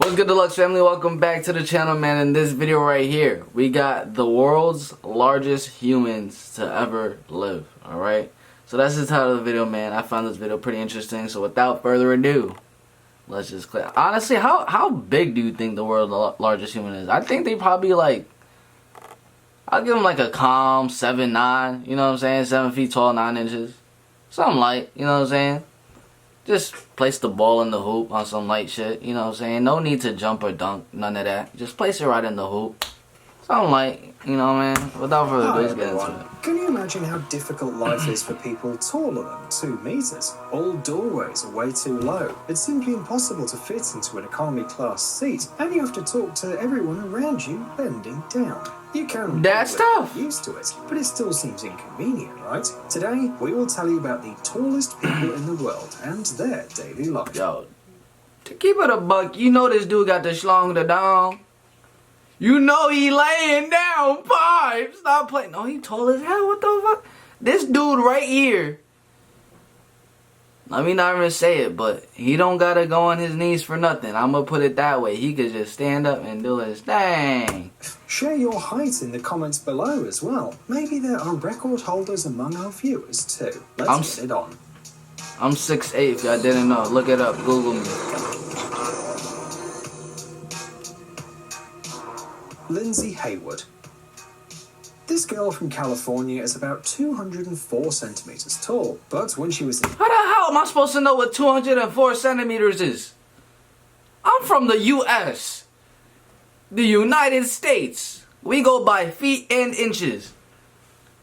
What's good, Deluxe family? Welcome back to the channel, man. In this video right here, we got the world's largest humans to ever live. Alright? So that's the title of the video, man. I found this video pretty interesting. So without further ado, let's just click. Honestly, how big do you think the world's largest human is? I think they probably like, I'll give them like a calm 7'9", you know what I'm saying? 7 feet tall, 9 inches. Something light, you know what I'm saying? Just place the ball in the hoop on some light shit, you know what I'm saying? No need to jump or dunk, none of that. Just place it right in the hoop. Something light, you know, man. Without further ado, let's get into it. Can you imagine how difficult life is for people taller than 2 meters? All doorways are way too low. It's simply impossible to fit into an economy class seat, and you have to talk to everyone around you bending down. You can That's tough. get used to it, but it still seems inconvenient, right? Today, we will tell you about the tallest people in the world and their daily life. Yo, to keep it a buck, you know this dude got the schlong the down. You know he laying down pipe. Stop playing. No, he tall as hell. What the fuck? This dude right here. Let me not even say it, but he don't gotta go on his knees for nothing. I'm gonna put it that way. He could just stand up and do his thing. Share your height in the comments below as well. Maybe there are record holders among our viewers too. Let's get it on. I'm 6'8", if y'all didn't know. Look it up. Google me. Lindsay Haywood. This girl from California is about 204 centimeters tall, but when she was in... How the hell am I supposed to know what 204 centimeters is? I'm from the U.S. The United States. We go by feet and inches.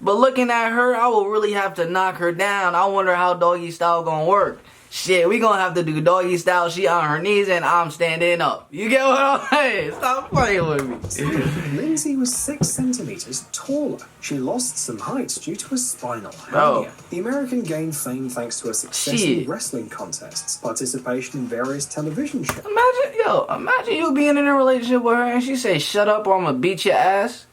But looking at her, I will really have to knock her down. I wonder how doggy style gonna work. Shit, we gonna have to do doggy style. She on her knees and I'm standing up. You get what I'm saying? Stop playing with me. Lindsay was 6 centimeters taller. She lost some height due to a spinal hernia. The American gained fame thanks to her success in wrestling contests, participation in various television shows. Imagine you being in a relationship with her and she say, "Shut up or I'm gonna beat your ass."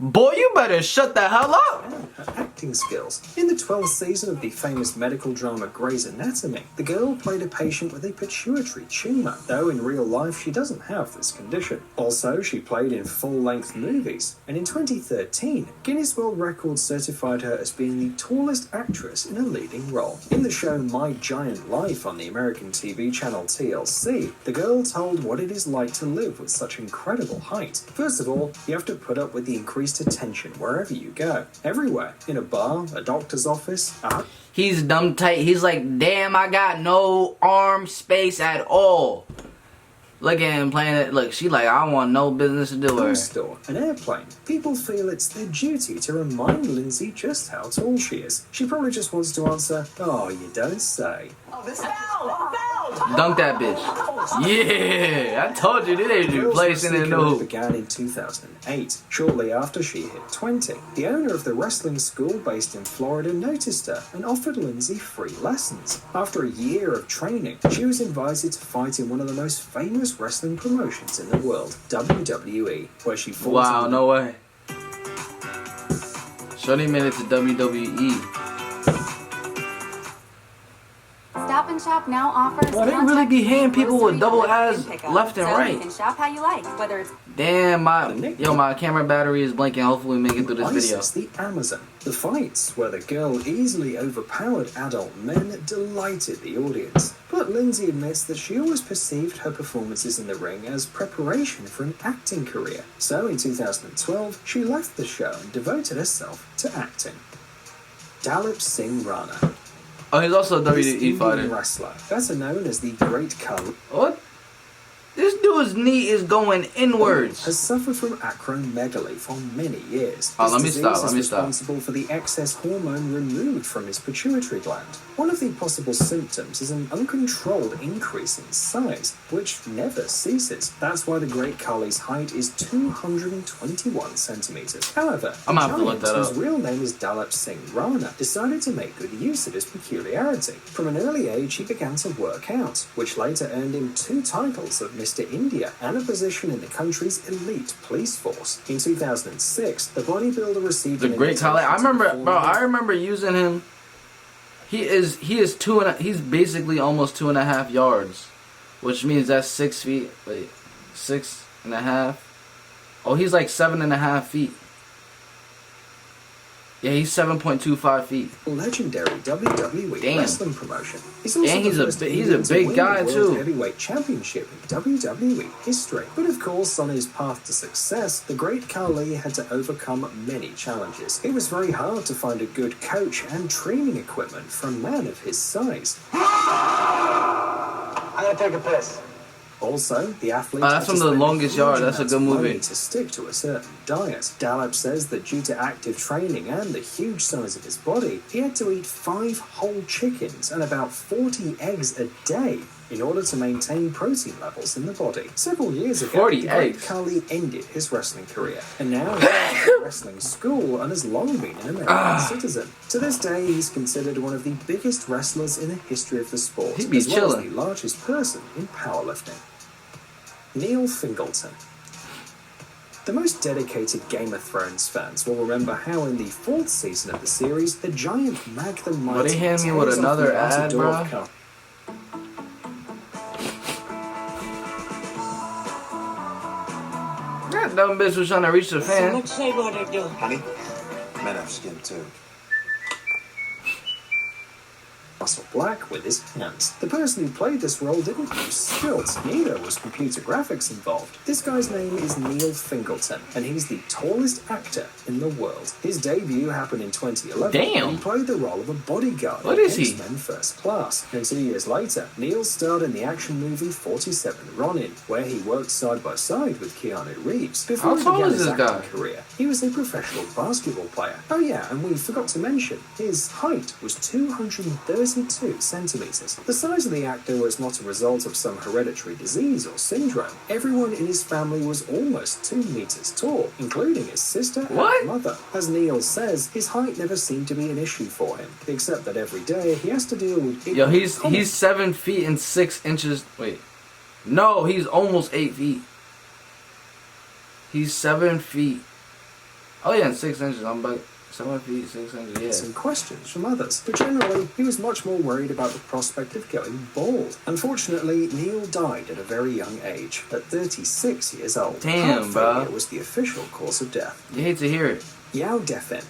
Boy, you better shut the hell up! Her acting skills. In the 12th season of the famous medical drama Grey's Anatomy, the girl played a patient with a pituitary tumour, though in real life she doesn't have this condition. Also, she played in full-length movies, and in 2013, Guinness World Records certified her as being the tallest actress in a leading role. In the show My Giant Life on the American TV channel TLC, the girl told what it is like to live with such incredible height. First of all, you have to put up with the increased attention wherever you go. Everywhere. In a bar, a doctor's office, He's dumb tight. He's like, damn, I got no arm space at all. Look at him playing it. Look, she like, I want no business to do with her. Store, an airplane. People feel it's their duty to remind Lindsay just how tall she is. She probably just wants to answer, "Oh, you don't say." Oh, this foul! Dunk that bitch. Yeah, I told you, this ain't placing in the hoop. Began in 2008, shortly after she hit 20. The owner of the wrestling school based in Florida noticed her and offered Lindsay free lessons. After a year of training, she was invited to fight in one of the most famous wrestling promotions in the world, WWE, where she fought. Wow, no way. Shorty made it to WWE. Stop and Shop now offers. Well, they really be hitting people with double ass left and right. You can shop how you like, whether it's damn, my camera battery is blinking. Hopefully we make it through this video. The Amazon. The fights, where the girl easily overpowered adult men, delighted the audience. But Lindsay admits that she always perceived her performances in the ring as preparation for an acting career. So in 2012, she left the show and devoted herself to acting. Dalip Singh Rana. Oh, he's also a WWE fighter. Wrestler, better known as the Great Khali. What? This dude's knee is going inwards. Has suffered from acromegaly for many years. Oh, let me stop. Responsible for the excess hormone removed from his pituitary gland. One of the possible symptoms is an uncontrolled increase in size, which never ceases. That's why the Great Khali's height is 221 centimeters. However, I'm gonna have to look that up. Whose real name is Dalip Singh Rana, decided to make good use of his peculiarity. From an early age, he began to work out, which later earned him 2 titles of Mr. India and a position in the country's elite police force. In 2006, the bodybuilder received the Great Khali. I remember using him. He's basically almost 2.5 yards, which means that's 6 feet. Wait, 6.5. Oh, he's like 7.5 feet. Yeah, he's 7.25 feet. Legendary WWE Damn. wrestling promotion. He's also And the he's first a Indian to big win guy the too. World Heavyweight Championship in WWE history. But of course, on his path to success, the Great Khali had to overcome many challenges. It was very hard to find a good coach and training equipment for a man of his size. I'm gonna take a piss. Also, the athlete that's from The Longest Yard. That's a good movie. To stick to a certain diet. Daleb says that due to active training and the huge size of his body, he had to eat 5 whole chickens and about 40 eggs a day in order to maintain protein levels in the body. Several years ago, 40 the Great eggs. Khali ended his wrestling career, and now he's at a wrestling school and has long been an American citizen. To this day, he's considered one of the biggest wrestlers in the history of the sport, He'd be as well as chilling. the largest person in powerlifting. Neil Fingleton. The most dedicated Game of Thrones fans will remember how in the 4th season of the series, the giant Magnum But they hand me with tears off another the outer ad, door of bro. Cal- That dumb bitch was trying to reach the fan. Let's say what I do. Honey, men have skin too. Russell Black with his hands. The person who played this role didn't use stilts, neither was computer graphics involved. This guy's name is Neil Fingleton, and he's the tallest actor in the world. His debut happened in 2011, Damn. and he played the role of a bodyguard What in is he? X-Men First Class. And 2 years later, Neil starred in the action movie 47 Ronin, where he worked side by side with Keanu Reeves. Before How he tall began is his this acting guy? career, he was a professional basketball player. Oh yeah, and we forgot to mention, his height was 232 centimeters. The size of the actor was not a result of some hereditary disease or syndrome. Everyone in his family was almost 2 meters tall, including his sister What? and mother. As Neil says, his height never seemed to be an issue for him, except that every day he has to deal with Yo, he's 7 feet and 6 inches. Wait, no, he's almost 8 feet. He's 7 feet. Oh yeah, and 6 inches. I'm about 7 feet 6 inches. Yeah. Some questions from others, but generally he was much more worried about the prospect of going bald. Unfortunately, Neil died at a very young age, at 36 years old. Damn, Heart bro. failure was the official cause of death. You hate to hear it. Yao Defen.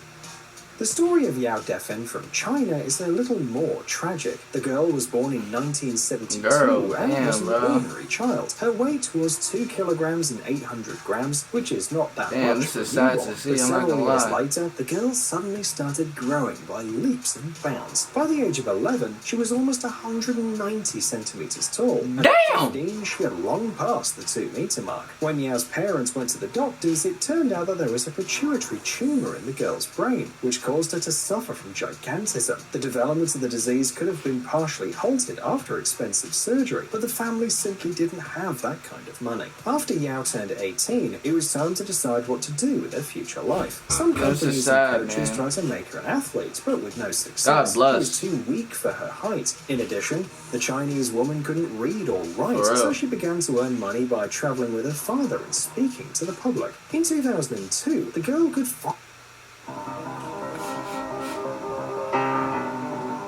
The story of Yao Defen from China is a little more tragic. The girl was born in 1972 Girl, and damn, was an bro. ordinary child. Her weight was 2 kilograms and 800 grams, which is not that Damn, much this for is a sad newborn. to see, But I'm not several gonna years lie. later, the girl suddenly started growing by leaps and bounds. By the age of 11, she was almost 190 centimeters tall. And at Damn! 15, she had long passed the 2-meter mark. When Yao's parents went to the doctors, it turned out that there was a pituitary tumor in the girl's brain, which caused her to suffer from gigantism. The development of the disease could have been partially halted after expensive surgery, but the family simply didn't have that kind of money. After Yao turned 18, it was time to decide what to do with her future life. Some This is companies sad, and coaches man. tried to make her an athlete, but with no success. God bless. She was too weak for her height. In addition, the Chinese woman couldn't read or write, For real. so she began to earn money by traveling with her father and speaking to the public. In 2002, the girl could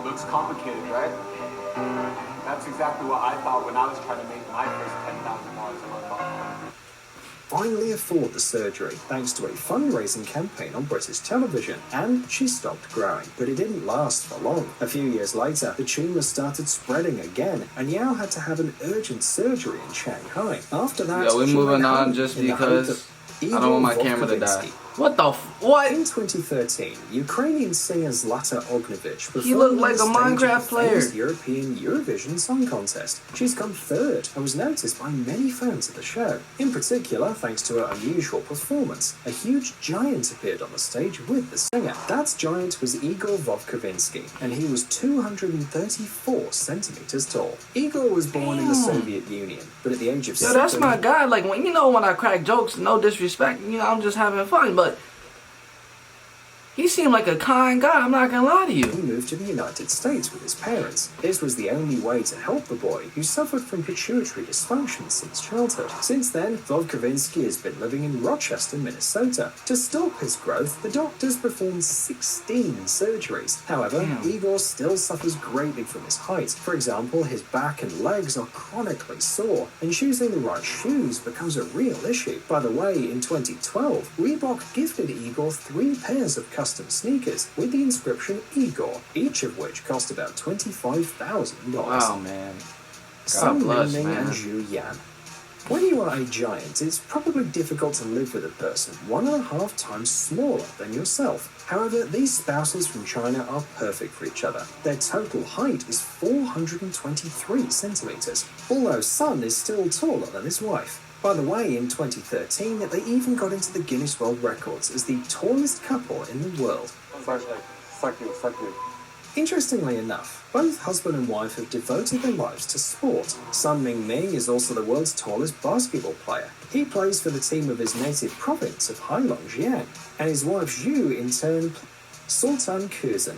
Looks complicated, right? That's exactly what I thought when I was trying to make my first $10,000 a month off. finally afford the surgery thanks to a fundraising campaign on British television, and she stopped growing. But it didn't last for long. A few years later, the tumour started spreading again, and Yao had to have an urgent surgery in Shanghai. After that, Yeah, we're she moving went on home just in the hope because that I don't want my Igor camera to die. Vovkovinskiy. What the what? In 2013, Ukrainian singer Zlata Ognovich performed He looked on like the a stage of Minecraft the player. famous European Eurovision Song Contest. She's come third and was noticed by many fans of the show. In particular, thanks to her unusual performance, a huge giant appeared on the stage with the singer. That giant was Igor Vovkovinskiy, and he was 234 centimeters tall. Igor was born in the Soviet Union, but at the age of Yo, 7... that's my guy. Like, when I crack jokes, no disrespect, I'm just having fun, but He seemed like a kind guy, I'm not gonna lie to you. He moved to the United States with his parents. This was the only way to help the boy, who suffered from pituitary dysfunction since childhood. Since then, Vovkovinskiy has been living in Rochester, Minnesota. To stop his growth, the doctors performed 16 surgeries. However, Igor still suffers greatly from his height. For example, his back and legs are chronically sore, and choosing the right shoes becomes a real issue. By the way, in 2012, Reebok gifted Igor 3 pairs of custom sneakers with the inscription Igor, each of which cost about $25,000. Wow, man. Sun bless, Mingming man. and Zhu Yan. When you are a giant, it's probably difficult to live with a person 1.5 times smaller than yourself. However, these spouses from China are perfect for each other. Their total height is 423 centimeters, although Sun is still taller than his wife. By the way, in 2013, they even got into the Guinness World Records as the tallest couple in the world. Fuck you. Interestingly enough, both husband and wife have devoted their lives to sport. Sun Mingming is also the world's tallest basketball player. He plays for the team of his native province of Heilongjiang, and his wife Zhu in turn Sultan Ksen.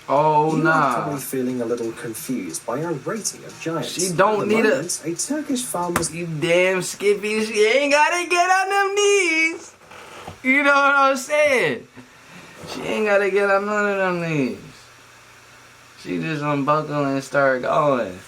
Oh, You are probably nah. feeling a little confused by our rating of giants. She don't At the need moment, a Turkish farmer's You damn Skippy, she ain't gotta get on them knees. You know what I'm saying? She ain't gotta get on none of them knees. She just unbuckle and start going.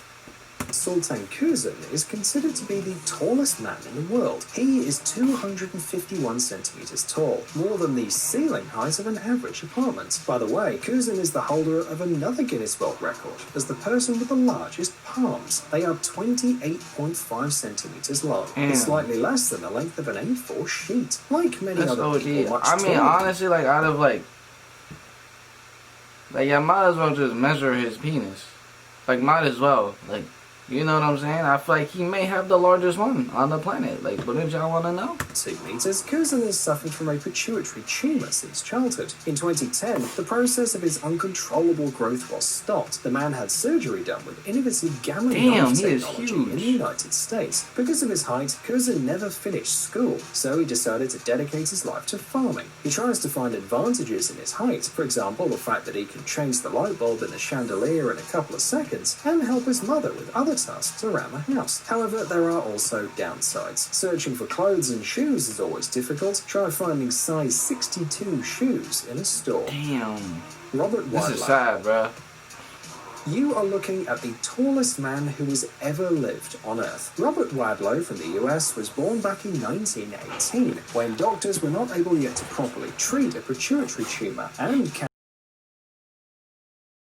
Sultan Ksen is considered to be the tallest man in the world. He is 251 centimeters tall, more than the ceiling height of an average apartment. By the way, Ksen is the holder of another Guinness World Record as the person with the largest palms. They are 28.5 centimeters long, Damn. slightly less than the length of an A4 sheet. Like many That's other OG. people, much I mean, taller. honestly, like, out of, like, I might as well just measure his penis. Like, might as well. Like, you know what I'm saying? I feel like he may have the largest one on the planet. Like, wouldn't y'all want to know? 2 meters, Ksen has suffered from a pituitary tumor since childhood. In 2010, the process of his uncontrollable growth was stopped. The man had surgery done with innovative gamma Damn, knife he is technology huge. in the United States. Because of his height, Ksen never finished school, so he decided to dedicate his life to farming. He tries to find advantages in his height, for example, the fact that he can change the light bulb in the chandelier in a couple of seconds, and help his mother with other tasks around the house. However, there are also downsides. Searching for clothes and shoes is always difficult. Try finding size 62 shoes in a store. Damn. Robert This is Wadlow. sad, bruh. You are looking at the tallest man who has ever lived on Earth. Robert Wadlow from the US was born back in 1918, when doctors were not able yet to properly treat a pituitary tumor and